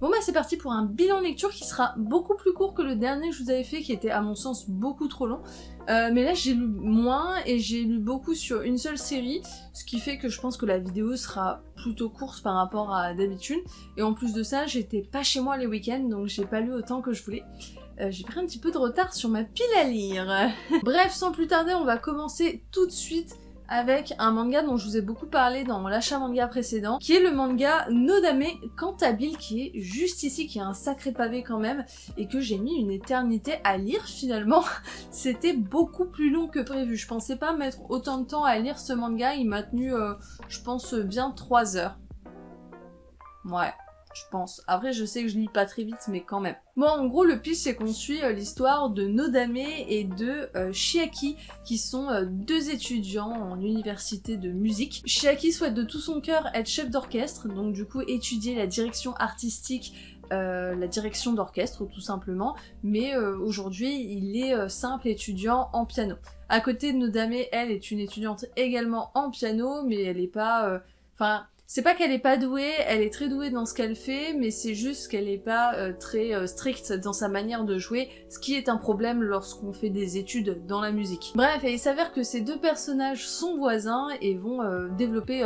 Bon bah c'est parti pour un bilan de lecture qui sera beaucoup plus court que le dernier que je vous avais fait qui était à mon sens beaucoup trop long. Mais là j'ai lu moins et j'ai lu beaucoup sur une seule série, ce qui fait que je pense que la vidéo sera plutôt courte par rapport à d'habitude. Et en plus de ça, j'étais pas chez moi les week-ends donc j'ai pas lu autant que je voulais. J'ai pris un petit peu de retard sur ma pile à lire. Bref, sans plus tarder, on va commencer tout de suite avec un manga dont je vous ai beaucoup parlé dans l'achat manga précédent, qui est le manga Nodame Cantabile, qui est juste ici, qui est un sacré pavé quand même, et que j'ai mis une éternité à lire finalement. C'était beaucoup plus long que prévu, je pensais pas mettre autant de temps à lire ce manga, il m'a tenu, je pense, bien 3 heures. Ouais. Je pense. Après, je sais que je lis pas très vite, mais quand même. Bon, en gros, le pitch, c'est qu'on suit l'histoire de Nodame et de Chiaki, qui sont deux étudiants en université de musique. Chiaki souhaite de tout son cœur être chef d'orchestre, donc du coup étudier la direction artistique, la direction d'orchestre tout simplement, mais aujourd'hui il est simple étudiant en piano. À côté de Nodame, elle est une étudiante également en piano, mais elle est pas... c'est pas qu'elle est pas douée, elle est très douée dans ce qu'elle fait, mais c'est juste qu'elle est pas très stricte dans sa manière de jouer, ce qui est un problème lorsqu'on fait des études dans la musique. Bref, et il s'avère que ces deux personnages sont voisins et vont développer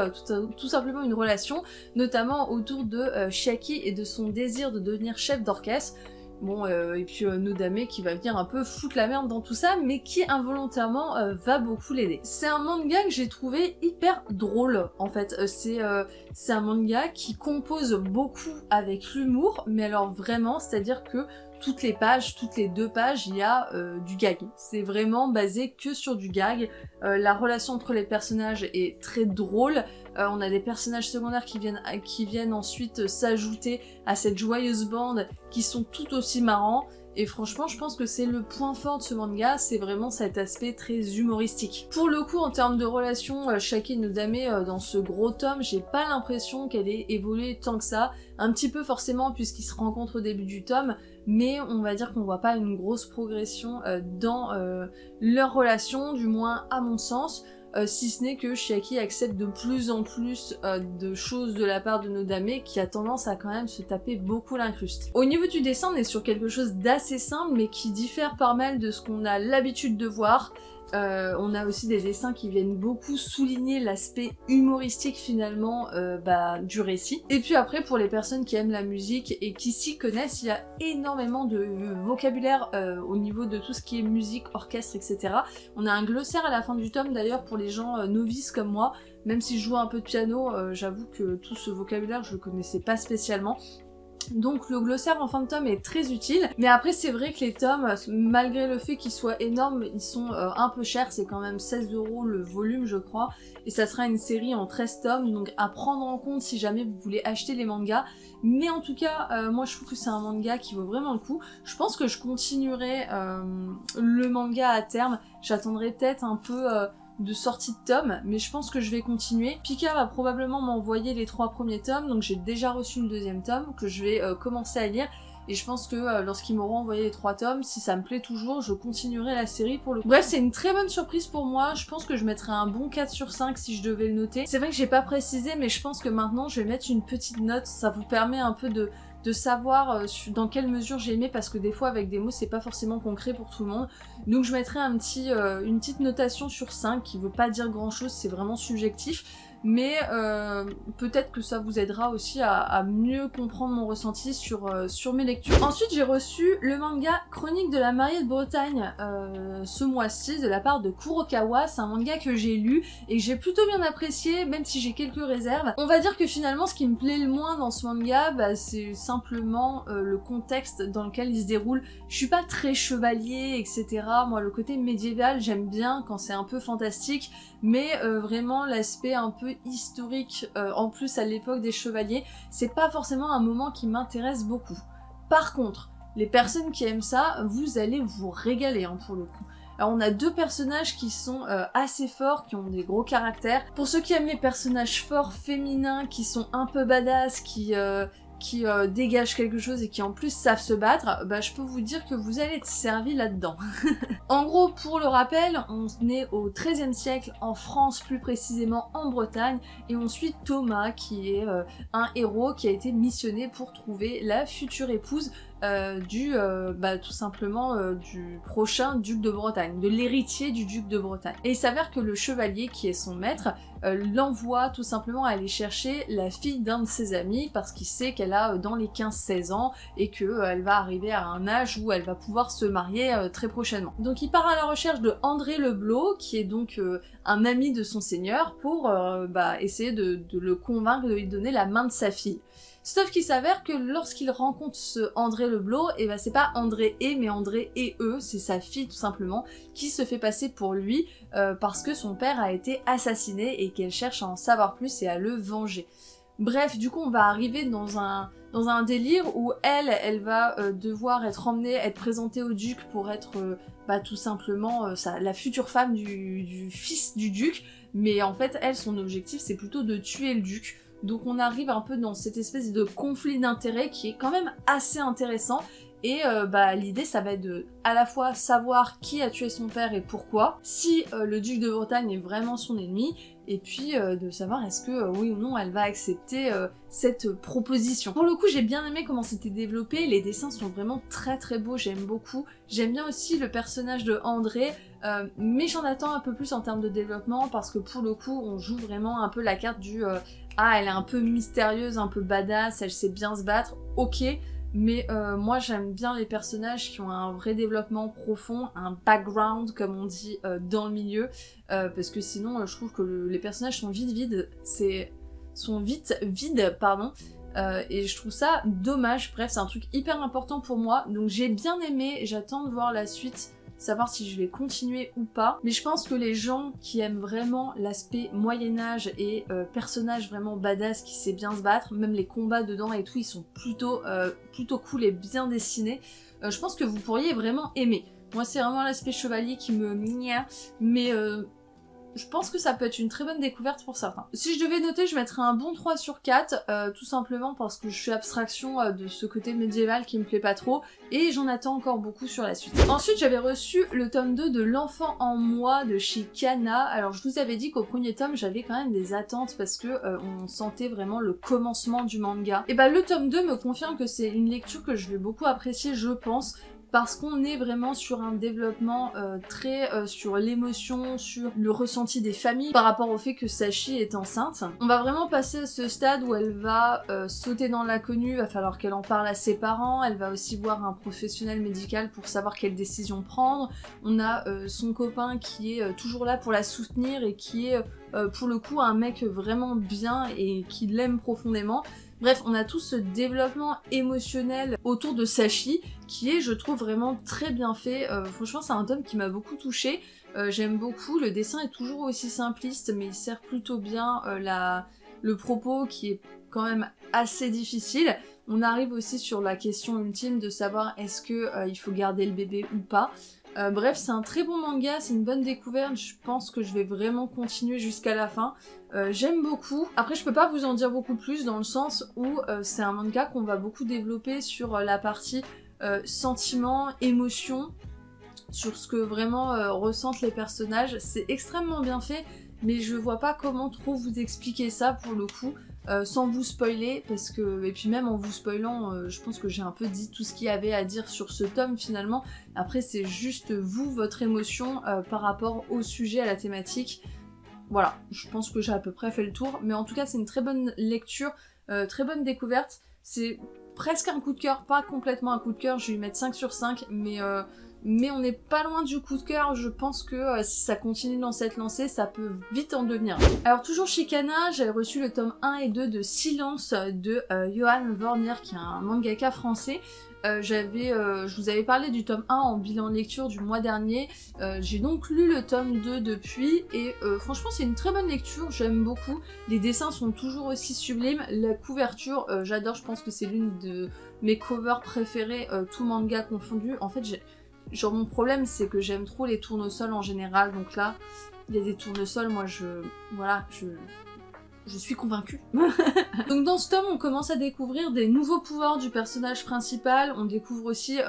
tout simplement une relation, notamment autour de Chiaki et de son désir de devenir chef d'orchestre. Bon, et puis Nodame qui va venir un peu foutre la merde dans tout ça, mais qui involontairement va beaucoup l'aider. C'est un manga que j'ai trouvé hyper drôle, en fait. C'est un manga qui compose beaucoup avec l'humour, mais alors vraiment, c'est-à-dire que toutes les pages, toutes les 2 pages, il y a du gag. C'est vraiment basé que sur du gag. La relation entre les personnages est très drôle. On a des personnages secondaires qui viennent ensuite s'ajouter à cette joyeuse bande qui sont tout aussi marrants. Et franchement, je pense que c'est le point fort de ce manga, c'est vraiment cet aspect très humoristique. Pour le coup, en termes de relation, Chiaki et Nodame, dans ce gros tome, j'ai pas l'impression qu'elle ait évolué tant que ça. Un petit peu forcément, puisqu'ils se rencontrent au début du tome, mais on va dire qu'on voit pas une grosse progression dans leur relation, du moins à mon sens. Si ce n'est que Chiaki accepte de plus en plus de choses de la part de Nodame qui a tendance à quand même se taper beaucoup l'incruste. Au niveau du dessin, on est sur quelque chose d'assez simple mais qui diffère pas mal de ce qu'on a l'habitude de voir. On a aussi des dessins qui viennent beaucoup souligner l'aspect humoristique finalement du récit. Et puis après, pour les personnes qui aiment la musique et qui s'y connaissent, il y a énormément de vocabulaire au niveau de tout ce qui est musique, orchestre, etc. On a un glossaire à la fin du tome d'ailleurs pour les gens novices comme moi. Même si je joue un peu de piano, j'avoue que tout ce vocabulaire je le connaissais pas spécialement. Donc le glossaire en fin de tome est très utile, mais après c'est vrai que les tomes, malgré le fait qu'ils soient énormes, ils sont un peu chers, c'est quand même 16 € le volume je crois, et ça sera une série en 13 tomes, donc à prendre en compte si jamais vous voulez acheter les mangas, mais en tout cas moi je trouve que c'est un manga qui vaut vraiment le coup. Je pense que je continuerai le manga à terme, j'attendrai peut-être un peu de sortie de tome, mais je pense que je vais continuer. Pika va probablement m'envoyer les 3 premiers tomes, donc j'ai déjà reçu le 2e tome que je vais commencer à lire, et je pense que lorsqu'ils m'auront envoyé les 3 tomes, si ça me plaît toujours, je continuerai la série pour le coup. Bref, c'est une très bonne surprise pour moi, je pense que je mettrai un bon 4 sur 5 si je devais le noter. C'est vrai que j'ai pas précisé, mais je pense que maintenant je vais mettre une petite note, ça vous permet un peu de savoir dans quelle mesure j'ai aimé, parce que des fois avec des mots c'est pas forcément concret pour tout le monde. Donc je mettrai une petite notation sur 5 qui veut pas dire grand chose, c'est vraiment subjectif. Mais peut-être que ça vous aidera aussi à mieux comprendre mon ressenti sur mes lectures. Ensuite j'ai reçu le manga Chronique de la mariée de Bretagne ce mois-ci de la part de Kurokawa. C'est un manga que j'ai lu et que j'ai plutôt bien apprécié, même si j'ai quelques réserves. On va dire que finalement ce qui me plaît le moins dans ce manga, c'est simplement le contexte dans lequel il se déroule. Je suis pas très chevalier, etc. Moi le côté médiéval j'aime bien quand c'est un peu fantastique, mais vraiment l'aspect un peu historique en plus à l'époque des chevaliers, c'est pas forcément un moment qui m'intéresse beaucoup. Par contre, les personnes qui aiment ça, vous allez vous régaler pour le coup. Alors on a 2 personnages qui sont assez forts, qui ont des gros caractères. Pour ceux qui aiment les personnages forts féminins, qui sont un peu badass, qui qui dégagent quelque chose et qui en plus savent se battre, bah je peux vous dire que vous allez être servi là-dedans. En gros, pour le rappel, on est au XIIIe siècle en France, plus précisément en Bretagne, et on suit Thomas qui est un héros qui a été missionné pour trouver la future épouse tout simplement du prochain duc de Bretagne, de l'héritier du duc de Bretagne. Et il s'avère que le chevalier qui est son maître l'envoie tout simplement aller chercher la fille d'un de ses amis parce qu'il sait qu'elle a dans les 15-16 ans et qu'elle va arriver à un âge où elle va pouvoir se marier très prochainement. Donc il part à la recherche de André le Blot, qui est donc un ami de son seigneur, pour essayer de le convaincre de lui donner la main de sa fille. Sauf qu'il s'avère que lorsqu'il rencontre ce André le Blot, et ben c'est pas André et mais André et eux, c'est sa fille tout simplement, qui se fait passer pour lui parce que son père a été assassiné et qu'elle cherche à en savoir plus et à le venger. Bref, du coup on va arriver dans un délire où elle va devoir être emmenée, être présentée au duc pour être tout simplement la future femme du fils du duc, mais en fait elle, son objectif c'est plutôt de tuer le duc. Donc on arrive un peu dans cette espèce de conflit d'intérêts qui est quand même assez intéressant. Et l'idée ça va être de à la fois savoir qui a tué son père et pourquoi, si le duc de Bretagne est vraiment son ennemi, et puis de savoir est-ce que oui ou non elle va accepter cette proposition. Pour le coup j'ai bien aimé comment c'était développé, les dessins sont vraiment très très beaux, j'aime beaucoup. J'aime bien aussi le personnage de André, mais j'en attends un peu plus en termes de développement parce que pour le coup on joue vraiment un peu la carte du elle est un peu mystérieuse, un peu badass, elle sait bien se battre, ok. Mais moi j'aime bien les personnages qui ont un vrai développement profond, un background comme on dit dans le milieu, parce que sinon je trouve que les personnages sont vite vides, et je trouve ça dommage. Bref, c'est un truc hyper important pour moi, donc j'ai bien aimé, j'attends de voir la suite, savoir si je vais continuer ou pas, mais je pense que les gens qui aiment vraiment l'aspect Moyen-Âge et personnages vraiment badass qui sait bien se battre, même les combats dedans et tout, ils sont plutôt cool et bien dessinés, je pense que vous pourriez vraiment aimer. Moi c'est vraiment l'aspect chevalier qui me migna, mais je pense que ça peut être une très bonne découverte pour certains. Si je devais noter, je mettrais un bon 3 sur 4, tout simplement parce que je fais abstraction de ce côté médiéval qui me plaît pas trop, et j'en attends encore beaucoup sur la suite. Ensuite, j'avais reçu le tome 2 de L'Enfant en moi de chez Kana. Alors je vous avais dit qu'au premier tome, j'avais quand même des attentes parce que on sentait vraiment le commencement du manga. Et le tome 2 me confirme que c'est une lecture que je vais beaucoup apprécier, je pense, parce qu'on est vraiment sur un développement très sur l'émotion, sur le ressenti des familles par rapport au fait que Sachi est enceinte. On va vraiment passer à ce stade où elle va sauter dans l'inconnu, il va falloir qu'elle en parle à ses parents, elle va aussi voir un professionnel médical pour savoir quelle décision prendre. On a son copain qui est toujours là pour la soutenir et qui est pour le coup un mec vraiment bien et qui l'aime profondément. Bref, on a tout ce développement émotionnel autour de Sachi qui est, je trouve, vraiment très bien fait. Franchement, c'est un tome qui m'a beaucoup touchée. J'aime beaucoup, le dessin est toujours aussi simpliste, mais il sert plutôt bien le propos qui est quand même assez difficile. On arrive aussi sur la question ultime de savoir est-ce que il faut garder le bébé ou pas. Bref, c'est un très bon manga, c'est une bonne découverte, je pense que je vais vraiment continuer jusqu'à la fin. J'aime beaucoup. Après, je peux pas vous en dire beaucoup plus dans le sens où c'est un manga qu'on va beaucoup développer sur la partie sentiment, émotion, sur ce que vraiment ressentent les personnages. C'est extrêmement bien fait, mais je vois pas comment trop vous expliquer ça pour le coup. Sans vous spoiler, parce que, et puis même en vous spoilant, je pense que j'ai un peu dit tout ce qu'il y avait à dire sur ce tome finalement. Après c'est juste vous, votre émotion par rapport au sujet, à la thématique. Voilà, je pense que j'ai à peu près fait le tour, mais en tout cas c'est une très bonne lecture, très bonne découverte. C'est presque un coup de cœur, pas complètement un coup de cœur, je vais lui mettre 5 sur 5, mais on n'est pas loin du coup de cœur. Je pense que si ça continue dans cette lancée, ça peut vite en devenir. Alors toujours chez Kana, j'avais reçu le tome 1 et 2 de Silence de Johan Vornier, qui est un mangaka français. Je vous avais parlé du tome 1 en bilan de lecture du mois dernier. J'ai donc lu le tome 2 depuis, et franchement c'est une très bonne lecture, j'aime beaucoup. Les dessins sont toujours aussi sublimes, la couverture, j'adore, je pense que c'est l'une de mes covers préférées, tout manga confondu. En fait, genre mon problème c'est que j'aime trop les tournesols en général, donc là il y a des tournesols, moi je suis convaincue. Donc dans ce tome, on commence à découvrir des nouveaux pouvoirs du personnage principal, on découvre aussi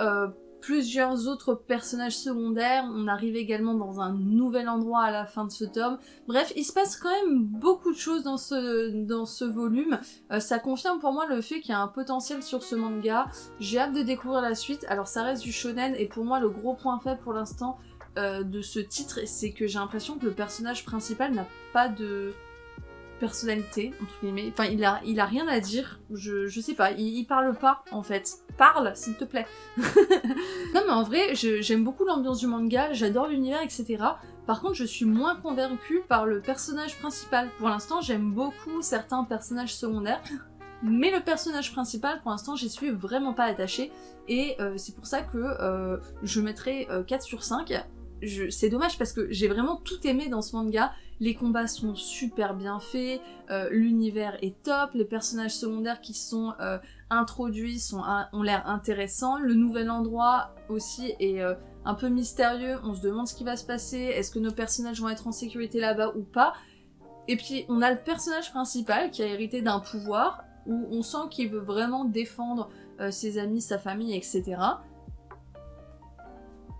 plusieurs autres personnages secondaires, on arrive également dans un nouvel endroit à la fin de ce tome. Bref, il se passe quand même beaucoup de choses dans ce volume. Ça confirme pour moi le fait qu'il y a un potentiel sur ce manga. J'ai hâte de découvrir la suite. Alors ça reste du shonen, et pour moi le gros point faible pour l'instant de ce titre, c'est que j'ai l'impression que le personnage principal n'a pas de personnalité, entre guillemets. Enfin, il a rien à dire. Je sais pas, il parle pas, en fait. Parle, s'il te plaît. Non, mais en vrai, j'aime beaucoup l'ambiance du manga, j'adore l'univers, etc. Par contre, je suis moins convaincue par le personnage principal. Pour l'instant, j'aime beaucoup certains personnages secondaires, mais le personnage principal, pour l'instant, j'y suis vraiment pas attachée. Et c'est pour ça que je mettrai 4 sur 5. C'est dommage parce que j'ai vraiment tout aimé dans ce manga. Les combats sont super bien faits, l'univers est top, les personnages secondaires qui sont introduits ont l'air intéressants, le nouvel endroit aussi est un peu mystérieux, on se demande ce qui va se passer, est-ce que nos personnages vont être en sécurité là-bas ou pas. Et puis on a le personnage principal qui a hérité d'un pouvoir, où on sent qu'il veut vraiment défendre ses amis, sa famille, etc.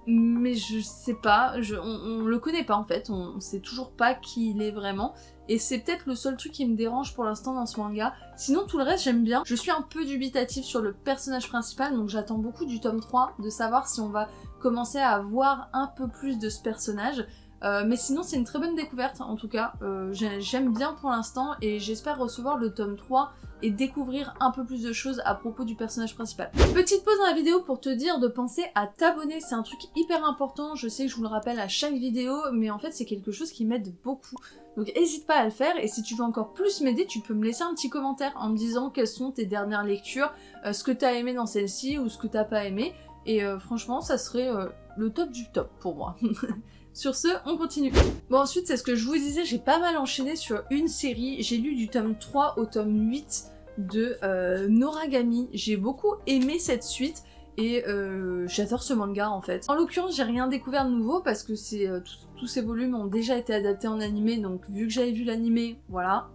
Mais je sais pas, on le connaît pas en fait, on sait toujours pas qui il est vraiment, et c'est peut-être le seul truc qui me dérange pour l'instant dans ce manga. Sinon tout le reste j'aime bien. Je suis un peu dubitative sur le personnage principal, donc j'attends beaucoup du tome 3, de savoir si on va commencer à voir un peu plus de ce personnage. Mais sinon c'est une très bonne découverte en tout cas, j'aime bien pour l'instant et j'espère recevoir le tome 3 et découvrir un peu plus de choses à propos du personnage principal. Petite pause dans la vidéo pour te dire de penser à t'abonner, c'est un truc hyper important, je sais que je vous le rappelle à chaque vidéo, mais en fait c'est quelque chose qui m'aide beaucoup. Donc n'hésite pas à le faire, et si tu veux encore plus m'aider, tu peux me laisser un petit commentaire en me disant quelles sont tes dernières lectures, ce que t'as aimé dans celle-ci ou ce que t'as pas aimé, et franchement ça serait le top du top pour moi. Sur ce, on continue. Bon, ensuite, c'est ce que je vous disais, j'ai pas mal enchaîné sur une série. J'ai lu du tome 3 au tome 8 de Noragami. J'ai beaucoup aimé cette suite et j'adore ce manga en fait. En l'occurrence, j'ai rien découvert de nouveau parce que tous ces volumes ont déjà été adaptés en animé, donc vu que j'avais vu l'animé, voilà.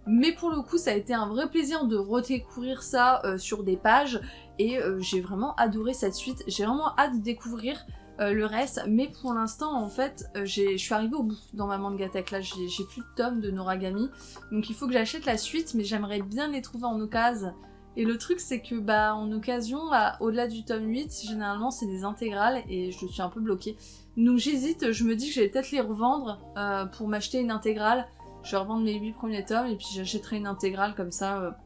Mais pour le coup, ça a été un vrai plaisir de redécouvrir ça sur des pages et j'ai vraiment adoré cette suite. J'ai vraiment hâte de découvrir le reste, mais pour l'instant en fait je suis arrivée au bout dans ma mangatech, là j'ai plus de tomes de Noragami, donc il faut que j'achète la suite, mais j'aimerais bien les trouver en occasion. Et le truc c'est que bah en occasion, au-delà du tome 8, généralement c'est des intégrales et je suis un peu bloquée. Donc j'hésite, je me dis que je vais peut-être les revendre pour m'acheter une intégrale. Je vais revendre mes 8 premiers tomes et puis j'achèterai une intégrale comme ça.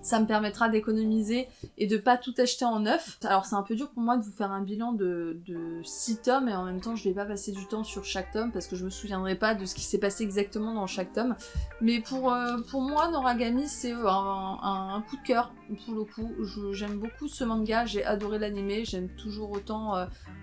Ça me permettra d'économiser et de pas tout acheter en neuf. Alors c'est un peu dur pour moi de vous faire un bilan de 6 tomes et en même temps je vais pas passer du temps sur chaque tome parce que je me souviendrai pas de ce qui s'est passé exactement dans chaque tome. Mais pour moi Noragami c'est un coup de cœur pour le coup. J'aime beaucoup ce manga, j'ai adoré l'anime, j'aime toujours autant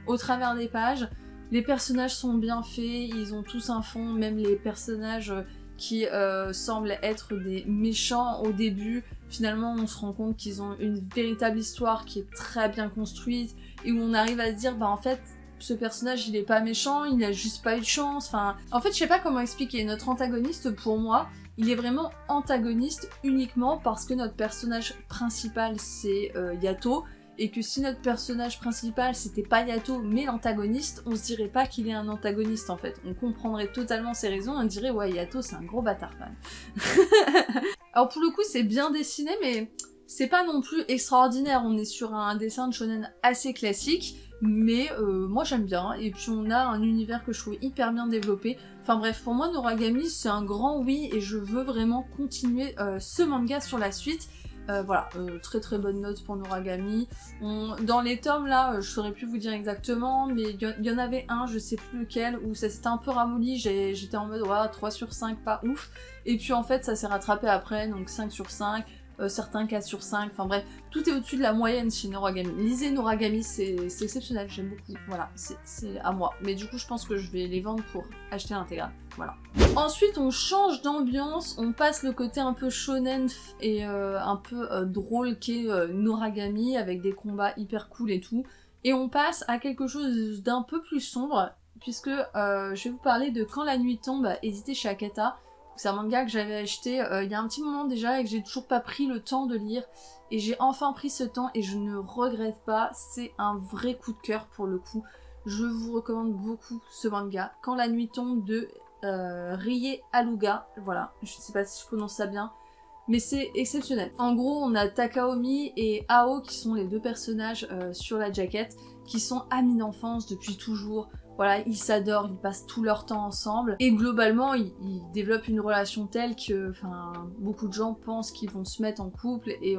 au travers des pages. Les personnages sont bien faits, ils ont tous un fond, même les personnages qui semblent être des méchants au début, finalement on se rend compte qu'ils ont une véritable histoire qui est très bien construite et où on arrive à se dire bah en fait ce personnage il est pas méchant, il a juste pas eu de chance, enfin en fait je sais pas comment expliquer, notre antagoniste pour moi il est vraiment antagoniste uniquement parce que notre personnage principal c'est Yato, et que si notre personnage principal c'était pas Yato mais l'antagoniste, on se dirait pas qu'il est un antagoniste en fait. On comprendrait totalement ses raisons, on dirait ouais Yato c'est un gros bâtard quand même. Alors pour le coup c'est bien dessiné mais c'est pas non plus extraordinaire, on est sur un dessin de shonen assez classique, mais moi j'aime bien, et puis on a un univers que je trouve hyper bien développé. Enfin bref, pour moi Noragami c'est un grand oui et je veux vraiment continuer ce manga sur la suite. Voilà, très très bonne note pour Noragami. Dans les tomes là, je saurais plus vous dire exactement, mais il y en avait un, je sais plus lequel, où ça s'était un peu ramolli, j'étais en mode ouais, 3 sur 5, pas ouf. Et puis en fait ça s'est rattrapé après, donc 5 sur 5, certains 4 sur 5, enfin bref, tout est au-dessus de la moyenne chez Noragami. Lisez Noragami, c'est exceptionnel, j'aime beaucoup, voilà, c'est à moi. Mais du coup je pense que je vais les vendre pour acheter l'intégrale, voilà. Ensuite on change d'ambiance, on passe le côté un peu shonen et un peu drôle qu'est Noragami, avec des combats hyper cool et tout, et on passe à quelque chose d'un peu plus sombre, puisque je vais vous parler de Quand la nuit tombe, édité chez Akata. C'est un manga que j'avais acheté il y a un petit moment déjà et que j'ai toujours pas pris le temps de lire. Et j'ai enfin pris ce temps et je ne regrette pas. C'est un vrai coup de cœur pour le coup. Je vous recommande beaucoup ce manga. Quand la nuit tombe de Rie Aluga. Voilà, je sais pas si je prononce ça bien. Mais c'est exceptionnel. En gros, on a Takaomi et Ao qui sont les deux personnages sur la jaquette, qui sont amis d'enfance depuis toujours. Voilà, ils s'adorent, ils passent tout leur temps ensemble. Et globalement, ils développent une relation telle que beaucoup de gens pensent qu'ils vont se mettre en couple. Et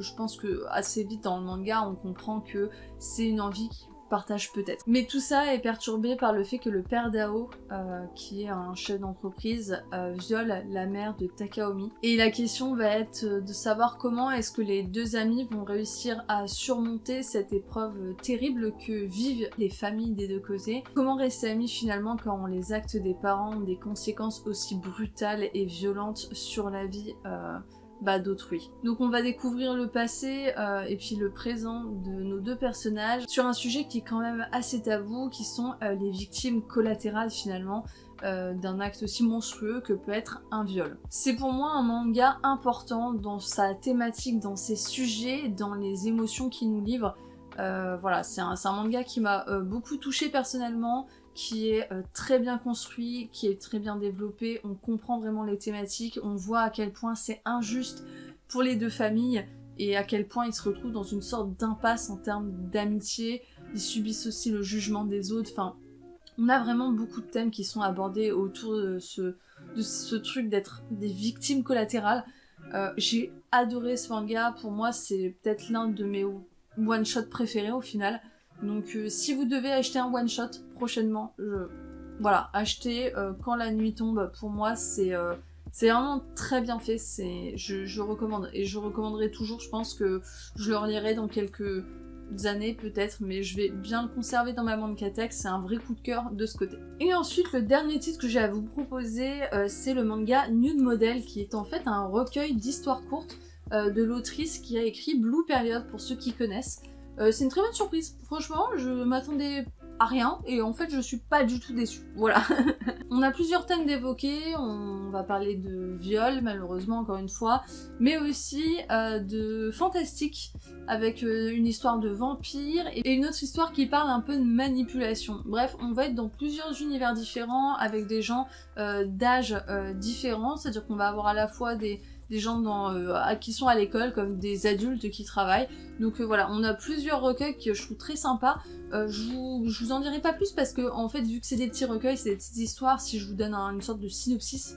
je pense que assez vite dans le manga, on comprend que c'est une envie qu'ils partagent peut-être. Mais tout ça est perturbé par le fait que le père d'Ao, qui est un chef d'entreprise, viole la mère de Takaomi. Et la question va être de savoir comment est-ce que les deux amis vont réussir à surmonter cette épreuve terrible que vivent les familles des deux côtés. Comment rester amis finalement quand les actes des parents ont des conséquences aussi brutales et violentes sur la vie d'autrui. Donc on va découvrir le passé et puis le présent de nos deux personnages sur un sujet qui est quand même assez tabou, qui sont les victimes collatérales finalement d'un acte aussi monstrueux que peut être un viol. C'est pour moi un manga important dans sa thématique, dans ses sujets, dans les émotions qu'il nous livre. Voilà, c'est un manga qui m'a beaucoup touchée personnellement, qui est très bien construit, qui est très bien développé, on comprend vraiment les thématiques, on voit à quel point c'est injuste pour les deux familles et à quel point ils se retrouvent dans une sorte d'impasse en termes d'amitié, ils subissent aussi le jugement des autres, enfin on a vraiment beaucoup de thèmes qui sont abordés autour de ce truc d'être des victimes collatérales. J'ai adoré ce manga, pour moi c'est peut-être l'un de mes one-shot préférés au final. Donc si vous devez acheter un one-shot prochainement, voilà, achetez Quand la nuit tombe, pour moi c'est vraiment très bien fait, je recommande, et je recommanderai toujours, je pense que je le relirai dans quelques années peut-être, mais je vais bien le conserver dans ma mangathèque, c'est un vrai coup de cœur de ce côté. Et ensuite, le dernier titre que j'ai à vous proposer, c'est le manga Nude Model, qui est en fait un recueil d'histoires courtes de l'autrice qui a écrit Blue Period, pour ceux qui connaissent. C'est une très bonne surprise, franchement, je m'attendais à rien et en fait je suis pas du tout déçue, voilà. On a plusieurs thèmes d'évoquer, on va parler de viol malheureusement encore une fois, mais aussi de fantastique avec une histoire de vampire et une autre histoire qui parle un peu de manipulation. Bref, on va être dans plusieurs univers différents avec des gens d'âge différents, c'est-à-dire qu'on va avoir à la fois des gens qui sont à l'école comme des adultes qui travaillent. Donc voilà, on a plusieurs recueils que je trouve très sympas. Je vous en dirai pas plus parce que en fait, vu que c'est des petits recueils, c'est des petites histoires, si je vous donne une sorte de synopsis,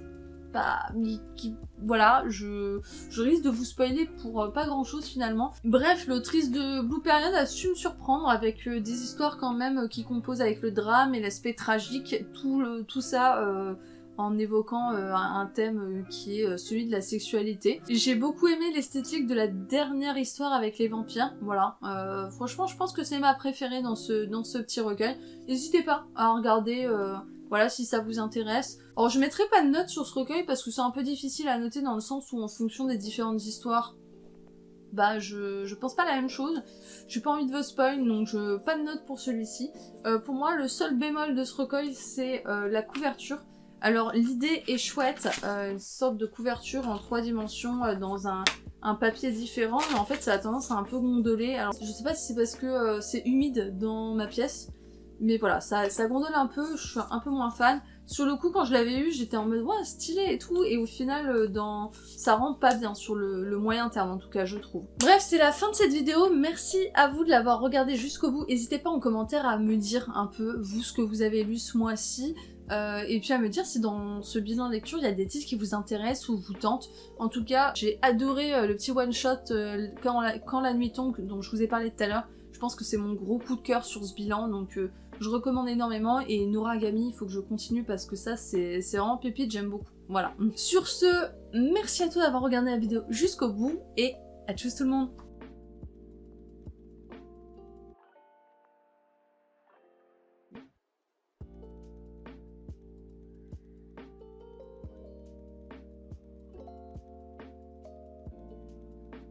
voilà, je risque de vous spoiler pour pas grand chose finalement. Bref, l'autrice de Blue Period a su me surprendre avec des histoires quand même qui composent avec le drame et l'aspect tragique, tout ça en évoquant un thème qui est celui de la sexualité. J'ai beaucoup aimé l'esthétique de la dernière histoire avec les vampires, voilà. Franchement, je pense que c'est ma préférée dans ce petit recueil. N'hésitez pas à regarder, voilà, si ça vous intéresse. Alors, je mettrai pas de notes sur ce recueil parce que c'est un peu difficile à noter dans le sens où en fonction des différentes histoires, je pense pas la même chose. J'ai pas envie de vous spoil, donc pas de notes pour celui-ci. Pour moi, le seul bémol de ce recueil, c'est la couverture. Alors l'idée est chouette, une sorte de couverture en 3 dimensions dans un papier différent, mais en fait ça a tendance à un peu gondoler. Alors je sais pas si c'est parce que c'est humide dans ma pièce, mais voilà, ça gondole un peu, je suis un peu moins fan. Sur le coup, quand je l'avais eu, j'étais en mode ouais, stylé et tout, et au final, ça rentre pas bien sur le moyen terme, en tout cas, je trouve. Bref, c'est la fin de cette vidéo. Merci à vous de l'avoir regardé jusqu'au bout. N'hésitez pas en commentaire à me dire un peu, vous, ce que vous avez lu ce mois-ci. Et puis à me dire si dans ce bilan de lecture il y a des titres qui vous intéressent ou vous tentent. En tout cas, j'ai adoré le petit one shot quand la nuit tombe dont je vous ai parlé tout à l'heure. Je pense que c'est mon gros coup de cœur sur ce bilan, donc je recommande énormément. Et Noragami, il faut que je continue parce que ça c'est vraiment pépite, j'aime beaucoup. Voilà. Sur ce, merci à tous d'avoir regardé la vidéo jusqu'au bout et à tchuss tout le monde.